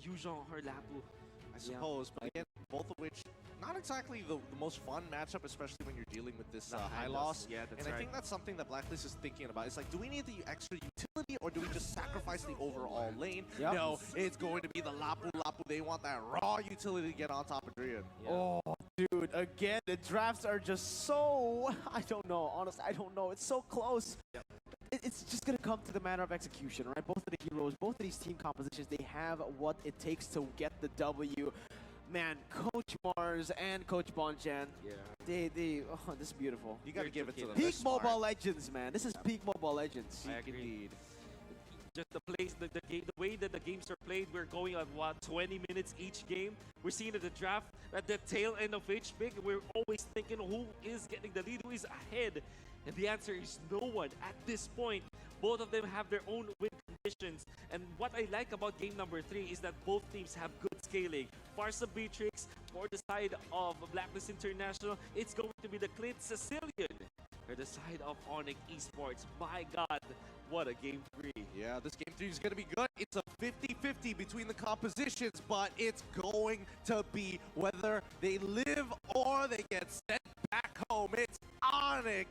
Yuuzhan or Lapu. I suppose, but again, both of which not exactly the most fun matchup, especially when you're dealing with this high loss. Yeah, that's and I think that's something that Blacklist is thinking about. It's like, do we need the extra utility or do we just sacrifice the overall lane? Yep. No, it's going to be the Lapu Lapu. They want that raw utility to get on top of Drian. Yeah. Oh, dude, again, the drafts are just so, I don't know, honestly, I don't know. It's so close. Yep. It's just going to come to the matter of execution, right? Both of the heroes, both of these team compositions, they have what it takes to get the W. Man, Coach Mars and Coach Bonchan, Yeah. oh, this is beautiful. You got to give it to them. Peak Mobile Legends, man. This is peak Mobile Legends. I agree. Indeed. Just the way that the games are played, we're going on what 20 minutes each game. We're seeing at the draft at the tail end of each pick. We're always thinking who is getting the lead, who is ahead, and the answer is no one at this point. Both of them have their own win conditions, and what I like about game number 3 is that both teams have good scaling. Farsa Beatrix for the side of Blacklist International, it's going to be the Clint Sicilian for the side of ONIC Esports. My God, what a game 3. Yeah, this game 3 is going to be good. It's a 50-50 between the compositions, but it's going to be whether they live or they get sent back home. It's ONIC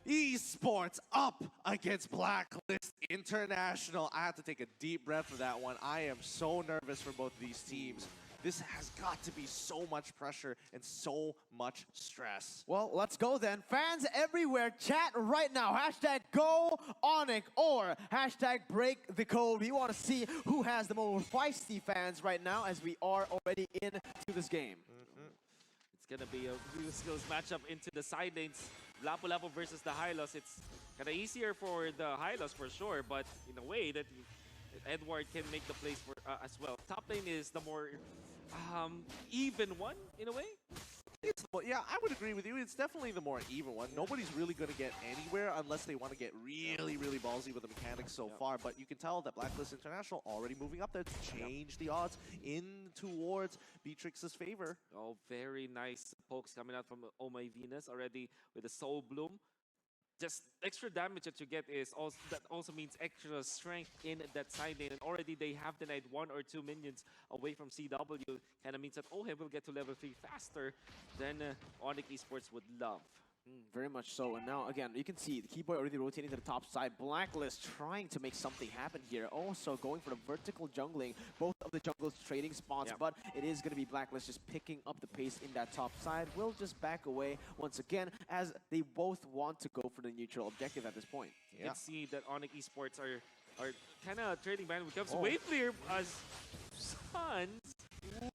Esports up against Blacklist International. I have to take a deep breath for that one. I am so nervous for both of these teams. This has got to be so much pressure and so much stress. Well, let's go then. Fans everywhere, chat right now. Hashtag go ONIC or hashtag break the code. We want to see who has the most feisty fans right now as we are already into this game. It's going to be a real skills matchup into the side lanes. Lapu Lapu versus the Hylos. It's kind of easier for the Hylos for sure, but in a way that Edward can make the plays for as well. Top lane is the more even one in a way. Yeah, I would agree with you. It's definitely the more even one. Nobody's really going to get anywhere unless they want to get really, really ballsy with the mechanics so far. But you can tell that Blacklist International already moving up there to change the odds in towards Beatrix's favor. Oh, very nice pokes coming out from Oh My Venus already with the Soul Bloom. Just extra damage that you get is also that also means extra strength in that side lane, and already they have denied 1 or 2 minions away from CW. Kind of means that OHEB will get to level 3 faster than ONIC Esports would love. Very much so. And now, again, you can see the Keyboy already rotating to the top side. Blacklist trying to make something happen here. Also going for the vertical jungling. Both of the jungles trading spots, but it is going to be Blacklist just picking up the pace in that top side. We'll just back away once again as they both want to go for the neutral objective at this point. You can see that ONIC Esports are kind of trading ban when it comes to wave clear as Suns.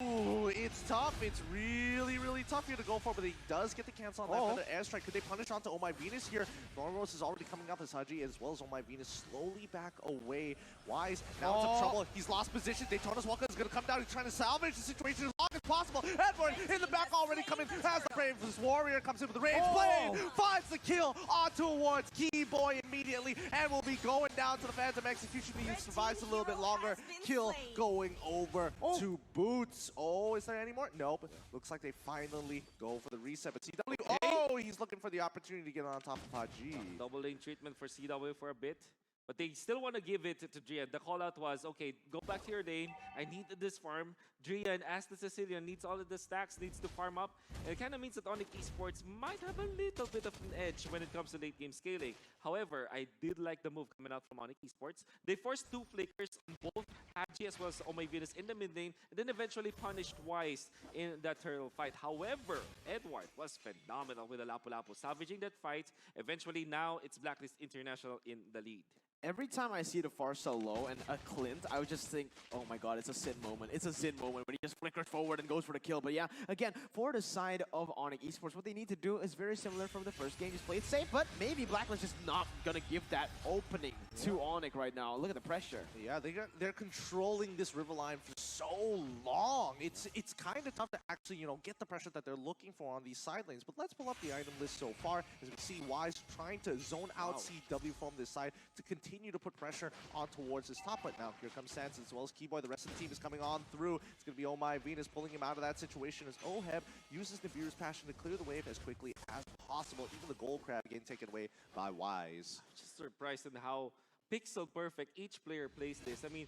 Ooh, it's tough. It's really, really tough here to go for, but he does get the cancel on that for the airstrike. Could they punish onto Oh My Venus here? Normos is already coming up as Haji, as well as Oh My Venus slowly back away. Wise now into trouble. He's lost position. Daytona's Walker is going to come down. He's trying to salvage the situation as long as possible. Edward in the back already coming as the Brave Warrior comes in with the Rage Blade. Finds the kill onto towards Keyboy immediately, and will be going down to the Phantom Execution. He survives a little bit longer. Kill going over to Boots. Oh, is there any more? Nope. Looks like they finally go for the reset. But CW, he's looking for the opportunity to get on top of Haji. Double lane treatment for CW for a bit. But they still want to give it to Drian. The call out was, okay, go back to your lane. I need this farm. Drian, as the Sicilian, needs all of the stacks, needs to farm up. And it kind of means that ONIC Esports might have a little bit of an edge when it comes to late game scaling. However, I did like the move coming out from ONIC Esports. They forced 2 flickers on both Haji as well as Oh My Venus in the mid lane, and then eventually punished Wise in that turtle fight. However, Edward was phenomenal with the Lapu Lapu, salvaging that fight. Eventually, now it's Blacklist International in the lead. Every time I see the Farsa low and a Clint, I would just think, oh my god, it's a Sin moment. It's a Sin moment when he just flickers forward and goes for the kill. But yeah, again, for the side of ONIC Esports, what they need to do is very similar from the first game. Just play it safe, but maybe Blacklist just not going to give that opening to ONIC right now. Look at the pressure. Yeah, they're controlling this river line for so long. It's kind of tough to actually, get the pressure that they're looking for on these side lanes. But let's pull up the item list so far as we see Wise trying to zone out CW from this side to continue to put pressure on towards his top. But now here comes Sans as well as Keyboy. The rest of the team is coming on through. It's going to be Oh My Venus pulling him out of that situation as OHEB uses Nibiru's passion to clear the wave as quickly as possible. Even the gold crab getting taken away by Wise. Just surprised in how pixel perfect each player plays this. I mean,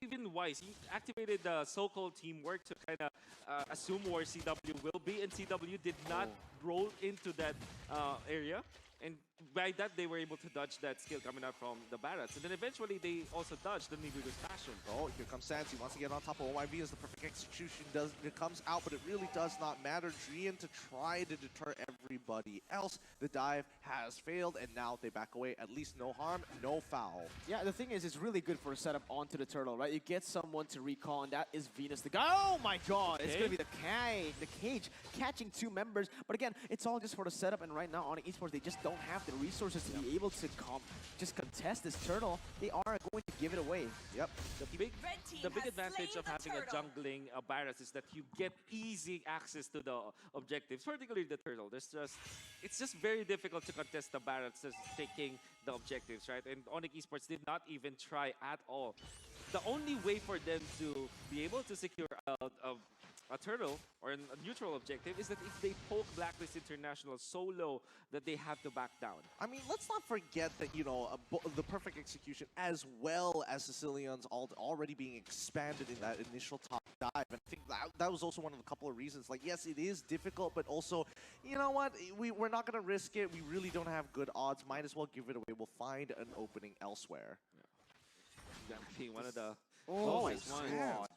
even Wise, he activated the so-called teamwork to kind of assume where CW will be, and CW did not roll into that area. And by that, they were able to dodge that skill coming out from the Barretts. And then eventually, they also dodged the Nibiru's passion. Oh, here comes Sansi. Wants to get on top of OYV as the perfect execution it comes out, but it really does not matter. Drian to try to deter everybody else. The dive has failed, and now they back away. At least no harm, no foul. Yeah, the thing is, it's really good for a setup onto the turtle, right? You get someone to recall, and that is Venus the guy. Oh my god, it's going to be the cage catching 2 members. But again, it's all just for the setup, and right now on esports, they just don't have the resources to be able to just contest this turtle. They are going to give it away. Yep. The big advantage of having a jungling Barretts is that you get easy access to the objectives, particularly the turtle. It's just very difficult to contest the Barretts just taking the objectives, right? And ONIC Esports did not even try at all. The only way for them to be able to secure a turtle or a neutral objective is that if they poke Blacklist International so low that they have to back down. I mean, let's not forget that, you know, the perfect execution as well as Sicilian's ult already being expanded in that initial top dive. And I think that was also one of the couple of reasons. Like, yes, it is difficult, but also, you know what? We're not going to risk it. We really don't have good odds. Might as well give it away. We'll find an opening elsewhere. Yeah. Being one of the... Oh my god.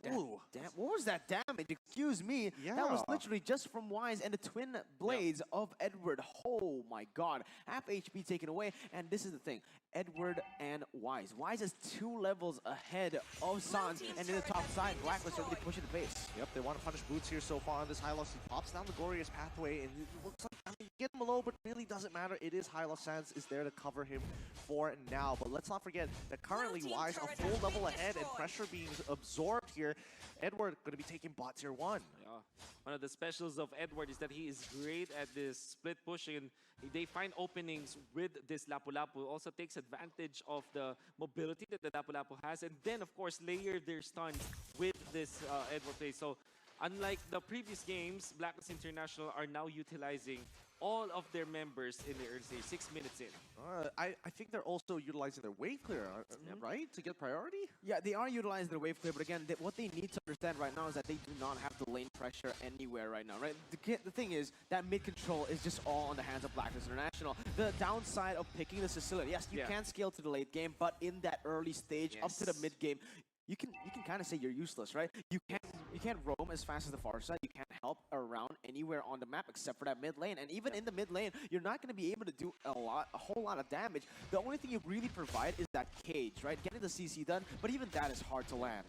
Damn, what was that damage? Excuse me. Yeah. That was literally just from Wise and the twin blades of Edward. Oh my god. Half HP taken away. And this is the thing. Edward and Wise. Wise is 2 levels ahead of Sans. And in the top side, Blacklist are really pushing the pace. Yep, they want to punish Boots here so far on this high loss. He pops down the glorious pathway, and it looks like, I mean, get him low, but really doesn't matter. It is high loss. Sans is there to cover him for now. But let's not forget that currently Wise a full level ahead and pressure being absorbed here. Edward going to be taking bot tier 1. Yeah. One of the specials of Edward is that he is great at this split push, and they find openings with this Lapu-Lapu. Also takes advantage of the mobility that the Lapu-Lapu has, and then of course layer their stuns with this Edward play. So unlike the previous games, Blacklist International are now utilizing all of their members in the early stage, 6 minutes in. I think they're also utilizing their wave clear, right? To get priority? Yeah, they are utilizing their wave clear, but again, what they need to understand right now is that they do not have the lane pressure anywhere right now, right? The thing is that mid control is just all on the hands of Blacklist International. The downside of picking the Sicilian, yes, you can scale to the late game, but in that early stage, up to the mid game, you can kind of say you're useless, right? You can't roam as fast as the far side. You can't help around anywhere on the map except for that mid lane. And even in the mid lane, you're not going to be able to do a whole lot of damage. The only thing you really provide is that cage, right? Getting the CC done, but even that is hard to land.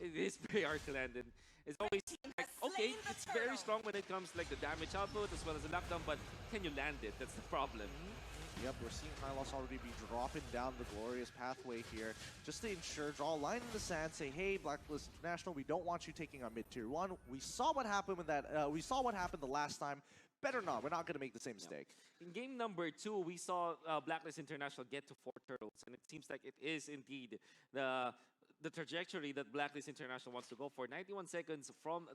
It is very hard to land, and it's always like, okay, it's very strong when it comes like the damage output as well as the knockdown, but can you land it? That's the problem. Yep, we're seeing Hylos already be dropping down the glorious pathway here just to ensure, draw a line in the sand, say, hey, Blacklist International, we don't want you taking our mid tier 1. We saw what happened with that. We saw what happened the last time. Better not. We're not going to make the same mistake. In game number 2, we saw Blacklist International get to 4 turtles, and it seems like it is indeed the trajectory that Blacklist International wants to go for. 91 seconds from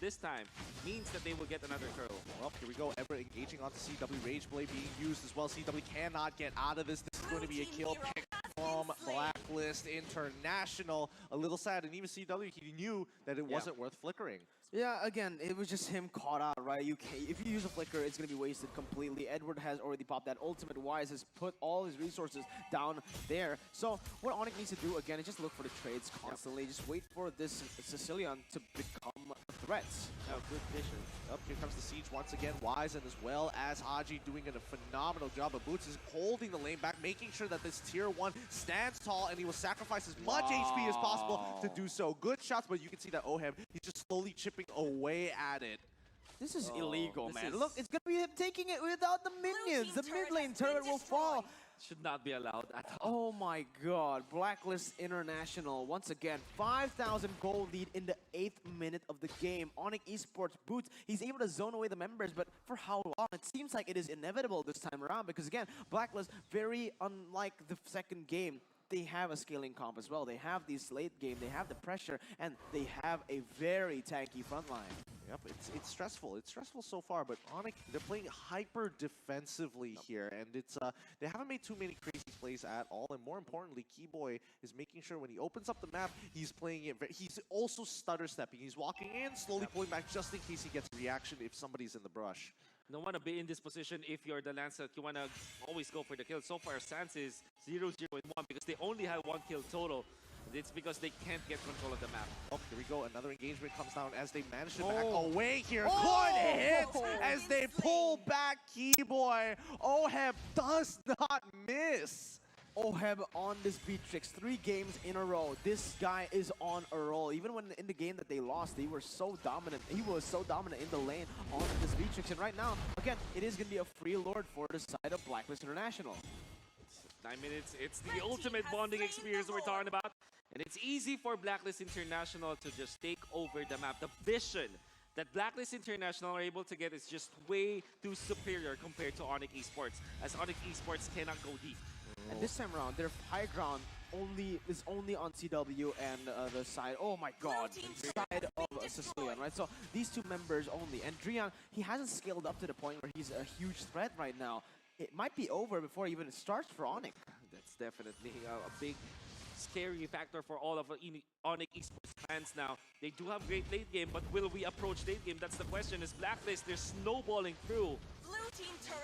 this time means that they will get another turtle. Well, here we go. Ever engaging onto CW. Rage Blade being used as well. CW cannot get out of this. This is going to be a kill pick from Blacklist International. A little sad, and even CW, he knew that it wasn't worth flickering. Yeah, again, it was just him caught out, right? If you use a flicker, it's going to be wasted completely. Edward has already popped that ultimate. Wise has put all his resources down there. So what ONIC needs to do, again, is just look for the trades constantly. Just wait for this Sicilian to become a threat. Oh, good vision. Up here comes the siege once again. Wise and as well as Haji doing a phenomenal job. But Boots is holding the lane back, making sure that this tier 1 stands tall, and he will sacrifice as much HP as possible to do so. Good shots, but you can see that Ohem, he's just slowly chipping away at it. This is illegal, man. Look, it's going to be him taking it without the minions. The mid lane turret will fall. Should not be allowed at all. Oh my god. Blacklist International, once again, 5,000 gold lead in the 8th minute of the game. ONIC Esports Boots, he's able to zone away the members, but for how long? It seems like it is inevitable this time around because, again, Blacklist, very unlike the second game, they have a scaling comp as well. They have these late game, they have the pressure, and they have a very tanky front line. Yep, it's stressful. It's stressful so far, but ONIC, they're playing hyper defensively here, and it's they haven't made too many crazy plays at all. And more importantly, Keyboy is making sure when he opens up the map, he's playing it. He's also stutter stepping. He's walking in, slowly pulling back just in case he gets a reaction if somebody's in the brush. You don't want to be in this position if you're the Lancer. You want to always go for the kill. So far, Sans is 0-0-1 because they only had 1 kill total. It's because they can't get control of the map. Oh, here we go. Another engagement comes down as they manage to back away here. Good hit as they pull back Keyboy. Oheb does not miss. Oheb on this Beatrix, 3 games in a row. This guy is on a roll. Even when in the game that they lost, they were so dominant. He was so dominant in the lane on this Beatrix. And right now, again, it is going to be a free lord for the side of Blacklist International. 9 minutes. It's the ultimate bonding experience we're talking about. And it's easy for Blacklist International to just take over the map. The vision that Blacklist International are able to get is just way too superior compared to ONIC Esports, as ONIC Esports cannot go deep. And this time around, their high ground is only on CW and the side, oh my god, side of Sicilian, right? So these 2 members only. And Drian, he hasn't scaled up to the point where he's a huge threat right now. It might be over before even it starts for ONIC. That's definitely a big scary factor for all of ONIC Esports fans now. They do have great late game, but will we approach late game? That's the question. Is Blacklist, they're snowballing through.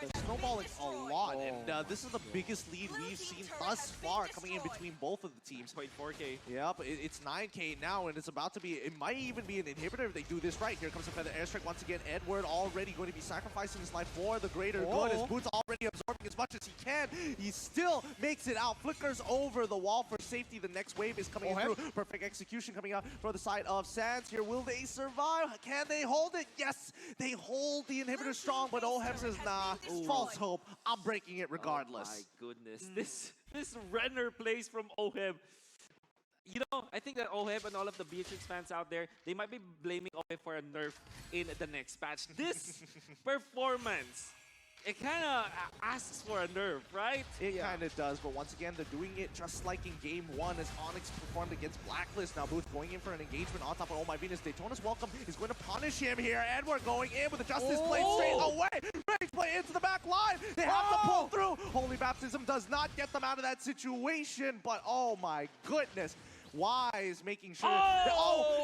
They're snowballing a lot, and this is the biggest lead we've seen thus far coming in between both of the teams. 0.4K. Yep, it's 9K now, and it's about to be, it might even be an inhibitor if they do this right. Here comes a feather airstrike once again. Edward already going to be sacrificing his life for the greater good, as Boots already absorbing as much as he can. He still makes it out, flickers over the wall for safety. The next wave is coming in through. Perfect execution coming out for the side of Sans here. Will they survive? Can they hold it? Yes, they hold the inhibitor strong, but Oheb says, nah, false hope. I'm breaking it regardless. Oh my goodness. This Renner plays from Oheb. You know, I think that Oheb and all of the Beatrix fans out there, they might be blaming Oheb for a nerf in the next patch. This performance, it kind of asks for a nerf, right? It kind of does, but once again, they're doing it just like in Game 1 as ONIC performed against Blacklist. Now Booth going in for an engagement on top of Oh My Venus. Daytona's welcome is going to punish him here. Edward going in with the Justice Blade straight away. Rage play into the back line. They have to pull through. Holy Baptism does not get them out of that situation, but oh my goodness. Wise making sure that,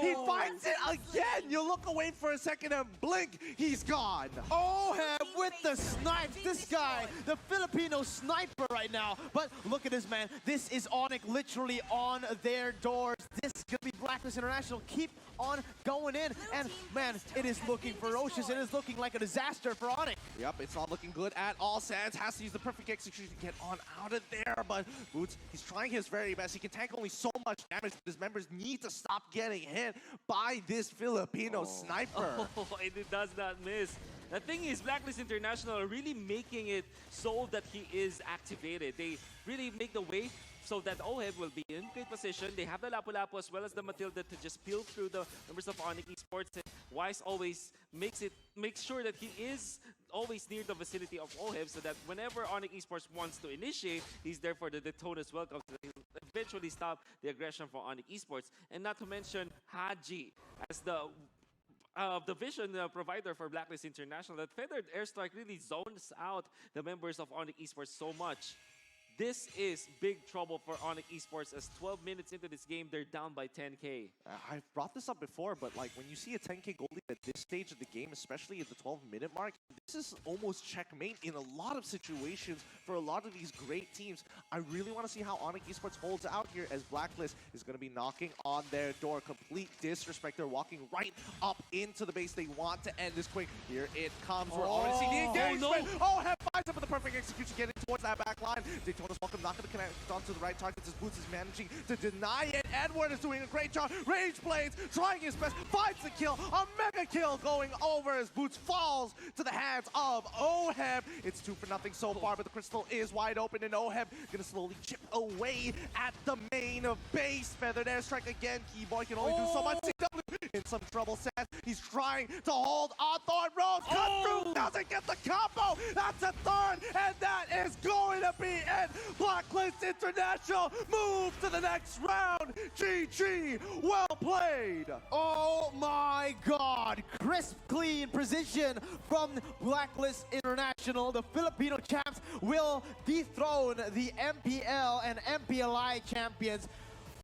he finds it again. You look away for a second and blink, he's gone. Oheb with the snipes. This guy, the Filipino sniper right now. But look at this, man. This is ONIC literally on their doors. This is going to be Blacklist International. Keep on going in. And man, it is looking ferocious. It is looking like a disaster for ONIC. Yep, it's not looking good at all. Sans has to use the perfect execution to get on out of there. But Boots, he's trying his very best. He can tank only so much damage. His members need to stop getting hit by this Filipino sniper. And it does not miss. The thing is, Blacklist International are really making it so that he is activated. They really make the way so that Oheb will be in great position. They have the Lapu-Lapu as well as the Matilda to just peel through the members of ONIC Esports. And Wise always makes sure that he is always near the vicinity of Oheb so that whenever ONIC Esports wants to initiate, he's there for the Daytona's welcome to eventually stop the aggression for ONIC Esports. And not to mention Haji as the vision provider for Blacklist International. That feathered airstrike really zones out the members of ONIC Esports so much. This is big trouble for ONIC Esports as 12 minutes into this game, they're down by 10K. I've brought this up before, but like when you see a 10K goal lead at this stage of the game, especially at the 12-minute mark, this is almost checkmate in a lot of situations for a lot of these great teams. I really want to see how ONIC Esports holds out here as Blacklist is going to be knocking on their door. Complete disrespect. They're walking right up into the base. They want to end this quick. Here it comes. We're already seeing the engagement. Head finds up with the perfect execution, getting towards that back line. Daytona's welcome, not going to connect onto the right targets as Boots is managing to deny it, Edward is doing a great job. Rage Blades trying his best, finds the kill. A mega kill going over as Boots falls to the hands of Oheb. It's 2-0 so far, but the crystal is wide open, and Oheb gonna slowly chip away at the main base. Feathered airstrike again. Keyboy can only do so much. CW in some trouble. Says he's trying to hold on Thorn Rose. Cut through, doesn't get the combo. That's a third, and that is going to be it. Blacklist International moves to the next round. GG, well played. Oh my god, crisp, clean precision from Blacklist International. The Filipino champs will dethrone the MPL and MPLI champions